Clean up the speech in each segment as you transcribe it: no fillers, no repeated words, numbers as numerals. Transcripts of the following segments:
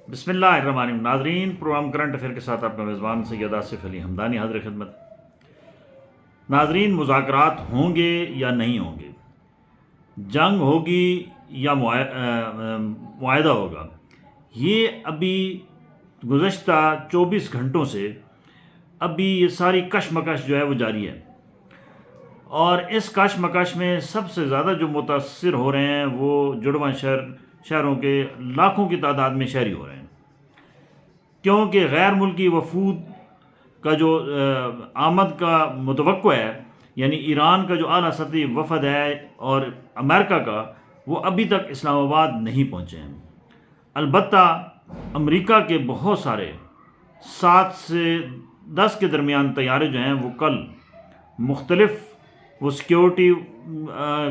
بسم اللہ الرحمن الرحیم ناظرین، پروگرام کرنٹ افیئر کے ساتھ آپ کا میزبان سید آصف علی حمدانی حاضر خدمت۔ ناظرین، مذاکرات ہوں گے یا نہیں ہوں گے، جنگ ہوگی یا معاہدہ ہوگا، یہ ابھی گزشتہ 24 گھنٹوں سے ابھی یہ ساری کشمکش جو ہے وہ جاری ہے، اور اس کشمکش میں سب سے زیادہ جو متاثر ہو رہے ہیں وہ جڑواں شہروں کے لاکھوں کی تعداد میں شہری ہو رہے ہیں، کیونکہ غیر ملکی وفود کا جو آمد کا متوقع ہے، یعنی ایران کا جو اعلیٰ سطحی وفد ہے اور امریکہ کا، وہ ابھی تک اسلام آباد نہیں پہنچے ہیں۔ البتہ امریکہ کے بہت سارے 7 سے 10 کے درمیان طیارے جو ہیں وہ کل مختلف وہ سیکیورٹی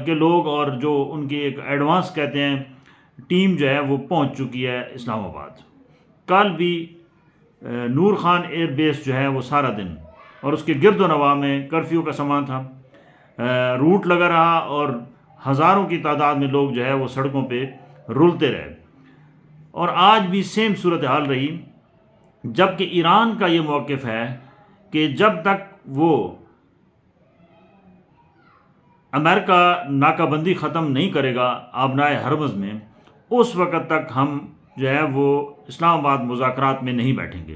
کے لوگ اور جو ان کی ایک ایڈوانس کہتے ہیں ٹیم جو ہے وہ پہنچ چکی ہے اسلام آباد۔ کل بھی نور خان ایئر بیس جو ہے وہ سارا دن اور اس کے گرد و نواح میں کرفیو کا سامان تھا، روٹ لگا رہا اور ہزاروں کی تعداد میں لوگ جو ہے وہ سڑکوں پہ رلتے رہے، اور آج بھی سیم صورتحال رہی، جبکہ ایران کا یہ موقف ہے کہ جب تک وہ امریکہ ناکہ بندی ختم نہیں کرے گا آبنائے ہرمز میں، اس وقت تک ہم جو ہے وہ اسلام آباد مذاکرات میں نہیں بیٹھیں گے۔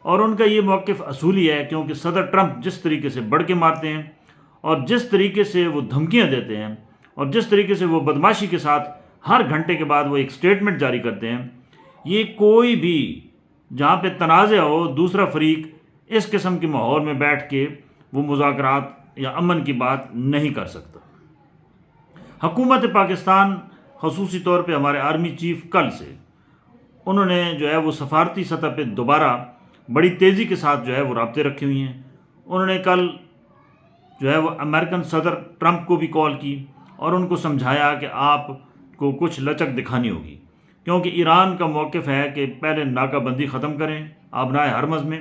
اور ان کا یہ موقف اصولی ہے، کیونکہ صدر ٹرمپ جس طریقے سے بڑھ کے مارتے ہیں اور جس طریقے سے وہ دھمکیاں دیتے ہیں اور جس طریقے سے وہ بدماشی کے ساتھ ہر گھنٹے کے بعد وہ ایک سٹیٹمنٹ جاری کرتے ہیں، یہ کوئی بھی جہاں پہ تنازع ہو دوسرا فریق اس قسم کے ماحول میں بیٹھ کے وہ مذاکرات یا امن کی بات نہیں کر سکتا۔ حکومت پاکستان خصوصی طور پہ ہمارے آرمی چیف کل سے انہوں نے جو ہے وہ سفارتی سطح پہ دوبارہ بڑی تیزی کے ساتھ جو ہے وہ رابطے رکھے ہوئی ہیں۔ انہوں نے کل جو ہے وہ امریکن صدر ٹرمپ کو بھی کال کی اور ان کو سمجھایا کہ آپ کو کچھ لچک دکھانی ہوگی، کیونکہ ایران کا موقف ہے کہ پہلے ناکہ بندی ختم کریں آبنائے ہرمز میں،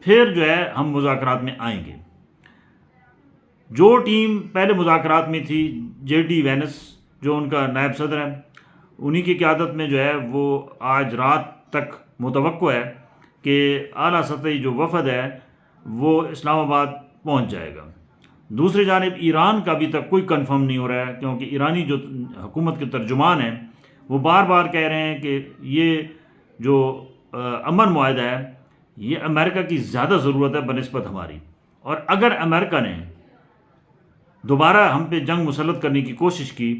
پھر جو ہے ہم مذاکرات میں آئیں گے۔ جو ٹیم پہلے مذاکرات میں تھی، جے ڈی وینس جو ان کا نائب صدر ہے، انہی کی قیادت میں جو ہے وہ آج رات تک متوقع ہے کہ اعلیٰ سطحی جو وفد ہے وہ اسلام آباد پہنچ جائے گا۔ دوسری جانب ایران کا ابھی تک کوئی کنفرم نہیں ہو رہا ہے، کیونکہ ایرانی جو حکومت کے ترجمان ہیں وہ بار بار کہہ رہے ہیں کہ یہ جو امن معاہدہ ہے یہ امریکہ کی زیادہ ضرورت ہے بنسبت ہماری، اور اگر امریکہ نے دوبارہ ہم پہ جنگ مسلط کرنے کی کوشش کی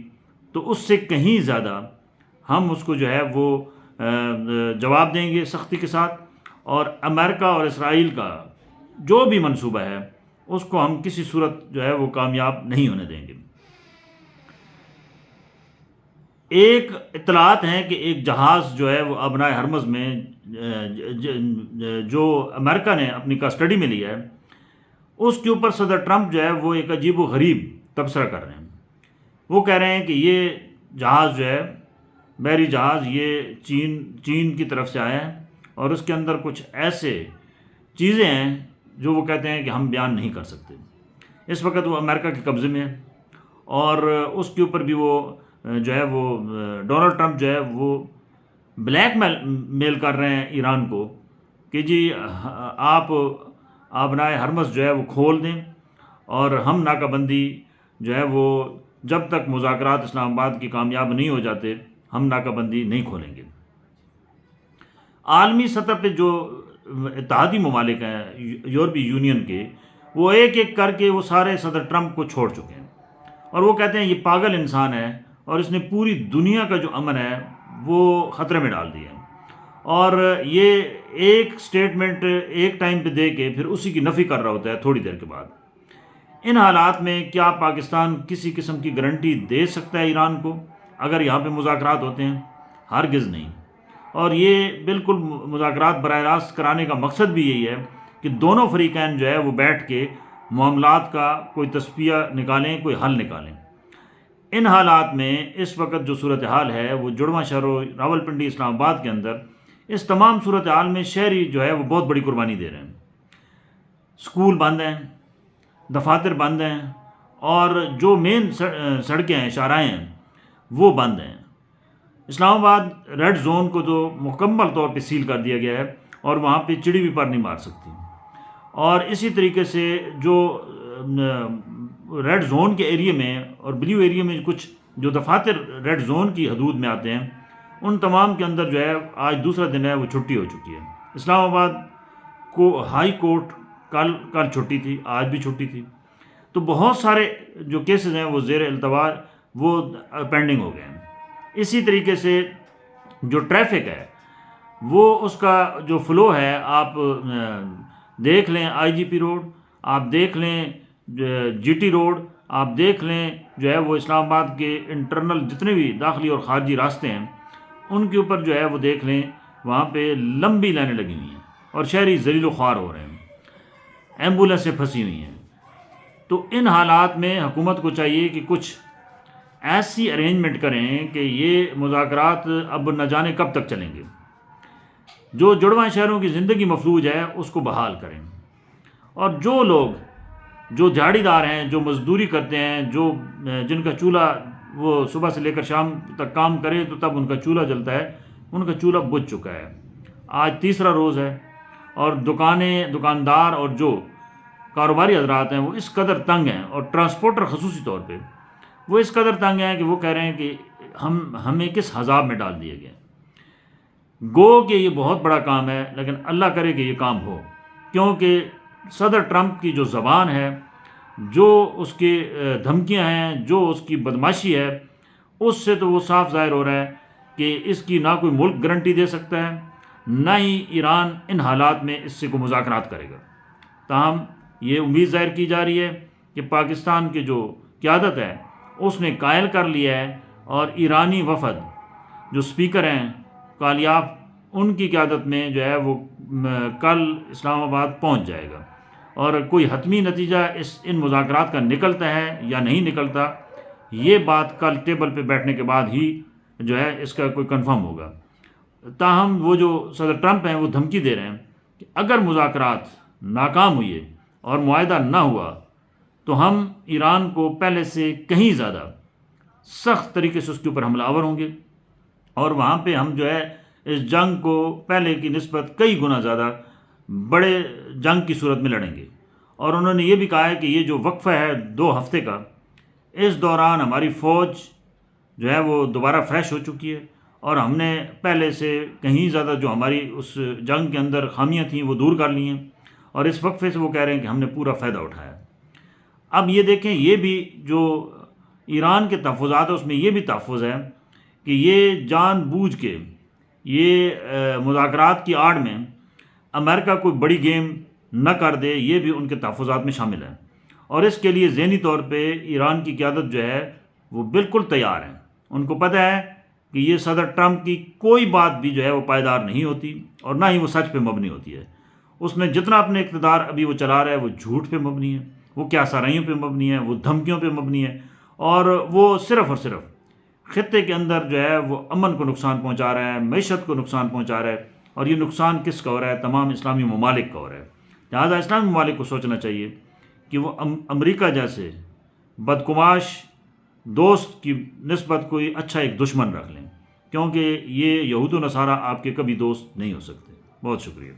تو اس سے کہیں زیادہ ہم اس کو جو ہے وہ جواب دیں گے سختی کے ساتھ، اور امریکہ اور اسرائیل کا جو بھی منصوبہ ہے اس کو ہم کسی صورت جو ہے وہ کامیاب نہیں ہونے دیں گے۔ ایک اطلاعات ہیں کہ ایک جہاز جو ہے وہ آبنائے ہرمز میں جو امریکہ نے اپنی کسٹڈی میں لیا ہے، اس کے اوپر صدر ٹرمپ جو ہے وہ ایک عجیب و غریب تبصرہ کر رہے ہیں۔ وہ کہہ رہے ہیں کہ یہ جہاز جو ہے بحری جہاز یہ چین کی طرف سے آیا ہے، اور اس کے اندر کچھ ایسے چیزیں ہیں جو وہ کہتے ہیں کہ ہم بیان نہیں کر سکتے۔ اس وقت وہ امریکہ کے قبضے میں ہے، اور اس کے اوپر بھی وہ جو ہے وہ ڈونلڈ ٹرمپ جو ہے وہ بلیک میل کر رہے ہیں ایران کو کہ جی آپ آبنائے ہرمز جو ہے وہ کھول دیں، اور ہم ناکہ بندی جو ہے وہ جب تک مذاکرات اسلام آباد کی کامیاب نہیں ہو جاتے ہم ناکہ بندی نہیں کھولیں گے۔ عالمی سطح پہ جو اتحادی ممالک ہیں یورپی یونین کے، وہ ایک ایک کر کے وہ سارے صدر ٹرمپ کو چھوڑ چکے ہیں، اور وہ کہتے ہیں یہ پاگل انسان ہے اور اس نے پوری دنیا کا جو امن ہے وہ خطرے میں ڈال دیا ہے، اور یہ ایک سٹیٹمنٹ ایک ٹائم پہ دے کے پھر اسی کی نفی کر رہا ہوتا ہے تھوڑی دیر کے بعد۔ ان حالات میں کیا پاکستان کسی قسم کی گارنٹی دے سکتا ہے ایران کو اگر یہاں پہ مذاکرات ہوتے ہیں؟ ہرگز نہیں۔ اور یہ بالکل مذاکرات براہ راست کرانے کا مقصد بھی یہی ہے کہ دونوں فریقین جو ہے وہ بیٹھ کے معاملات کا کوئی تصفیہ نکالیں، کوئی حل نکالیں۔ ان حالات میں اس وقت جو صورتحال ہے وہ جڑواں شہروں راولپنڈی اسلام آباد کے اندر اس تمام صورتحال میں شہری جو ہے وہ بہت بڑی قربانی دے رہے ہیں۔ سکول بند ہیں، دفاتر بند ہیں، اور جو مین سڑکیں ہیں، شاہراہیں ہیں، وہ بند ہیں۔ اسلام آباد ریڈ زون کو تو مکمل طور پہ سیل کر دیا گیا ہے اور وہاں پہ چڑی بھی پر نہیں مار سکتی، اور اسی طریقے سے جو ریڈ زون کے ایریے میں اور بلیو ایریے میں کچھ جو دفاتر ریڈ زون کی حدود میں آتے ہیں ان تمام کے اندر جو ہے آج دوسرا دن ہے وہ چھٹی ہو چکی ہے۔ اسلام آباد کو ہائی کورٹ کل چھٹی تھی، آج بھی چھٹی تھی، تو بہت سارے جو کیسز ہیں وہ زیر التوا وہ پینڈنگ ہو گئے ہیں۔ اسی طریقے سے جو ٹریفک ہے وہ اس کا جو فلو ہے، آپ دیکھ لیں آئی جی پی روڈ، آپ دیکھ لیں جی ٹی روڈ، آپ دیکھ لیں جو ہے وہ اسلام آباد کے انٹرنل جتنے بھی داخلی اور خارجی راستے ہیں ان کے اوپر جو ہے وہ دیکھ لیں، وہاں پہ لمبی لائنیں لگی ہوئی ہیں اور شہری ذلیل و خوار ہو رہے ہیں، ایمبولینسیں پھنسی ہوئی ہیں۔ تو ان حالات میں حکومت کو چاہیے کہ کچھ ایسی ارینجمنٹ کریں کہ یہ مذاکرات اب نہ جانے کب تک چلیں گے، جو جڑواں شہروں کی زندگی مفلوج ہے اس کو بحال کریں، اور جو لوگ جو دیہڑی دار ہیں، جو مزدوری کرتے ہیں، جن کا چولہا وہ صبح سے لے کر شام تک کام کرے تو تب ان کا چولہا جلتا ہے، ان کا چولہا بجھ چکا ہے، آج تیسرا روز ہے، اور دکاندار اور جو کاروباری حضرات ہیں وہ اس قدر تنگ ہیں، اور ٹرانسپورٹر خصوصی طور پہ وہ اس قدر تنگ ہیں کہ وہ کہہ رہے ہیں کہ ہمیں کس عذاب میں ڈال دیا گیا۔ گو کہ یہ بہت بڑا کام ہے، لیکن اللہ کرے کہ یہ کام ہو، کیونکہ صدر ٹرمپ کی جو زبان ہے، جو اس کی دھمکیاں ہیں، جو اس کی بدماشی ہے، اس سے تو وہ صاف ظاہر ہو رہا ہے کہ اس کی نہ کوئی ملک گارنٹی دے سکتا ہے، نہ ہی ایران ان حالات میں اس سے کوئی مذاکرات کرے گا۔ تاہم یہ امید ظاہر کی جا رہی ہے کہ پاکستان کی جو قیادت ہے اس نے قائل کر لیا ہے، اور ایرانی وفد جو سپیکر ہیں کالیاف، ان کی قیادت میں جو ہے وہ کل اسلام آباد پہنچ جائے گا، اور کوئی حتمی نتیجہ ان مذاکرات کا نکلتا ہے یا نہیں نکلتا، یہ بات کل ٹیبل پہ بیٹھنے کے بعد ہی جو ہے اس کا کوئی کنفرم ہوگا۔ تاہم وہ جو صدر ٹرمپ ہیں وہ دھمکی دے رہے ہیں کہ اگر مذاکرات ناکام ہوئے اور معاہدہ نہ ہوا تو ہم ایران کو پہلے سے کہیں زیادہ سخت طریقے سے اس کے اوپر حملہ آور ہوں گے، اور وہاں پہ ہم جو ہے اس جنگ کو پہلے کی نسبت کئی گنا زیادہ بڑے جنگ کی صورت میں لڑیں گے۔ اور انہوں نے یہ بھی کہا ہے کہ یہ جو وقفہ ہے 2 ہفتے کا، اس دوران ہماری فوج جو ہے وہ دوبارہ فریش ہو چکی ہے، اور ہم نے پہلے سے کہیں زیادہ جو ہماری اس جنگ کے اندر خامیاں تھیں وہ دور کر لی ہیں، اور اس وقفے سے وہ کہہ رہے ہیں کہ ہم نے پورا فائدہ اٹھایا۔ اب یہ دیکھیں، یہ بھی جو ایران کے تحفظات ہیں اس میں یہ بھی تحفظ ہے کہ یہ جان بوجھ کے یہ مذاکرات کی آڑ میں امریکہ کوئی بڑی گیم نہ کر دے، یہ بھی ان کے تحفظات میں شامل ہے، اور اس کے لیے ذہنی طور پہ ایران کی قیادت جو ہے وہ بالکل تیار ہے۔ ان کو پتہ ہے کہ یہ صدر ٹرمپ کی کوئی بات بھی جو ہے وہ پائیدار نہیں ہوتی، اور نہ ہی وہ سچ پہ مبنی ہوتی ہے۔ اس نے جتنا اپنے اقتدار ابھی وہ چلا رہا ہے وہ جھوٹ پہ مبنی ہے، وہ کیا سرائیوں پہ مبنی ہے، وہ دھمکیوں پہ مبنی ہے، اور وہ صرف اور صرف خطے کے اندر جو ہے وہ امن کو نقصان پہنچا رہا ہے، معیشت کو نقصان پہنچا رہا ہے، اور یہ نقصان کس کا ہو رہا ہے؟ تمام اسلامی ممالک کا ہو رہا ہے۔ لہٰذا اسلامی ممالک کو سوچنا چاہیے کہ وہ امریکہ جیسے بدقماش دوست کی نسبت کوئی اچھا ایک دشمن رکھ لیں، کیونکہ یہ یہود و نصارہ آپ کے کبھی دوست نہیں ہو سکتے۔ بہت شکریہ۔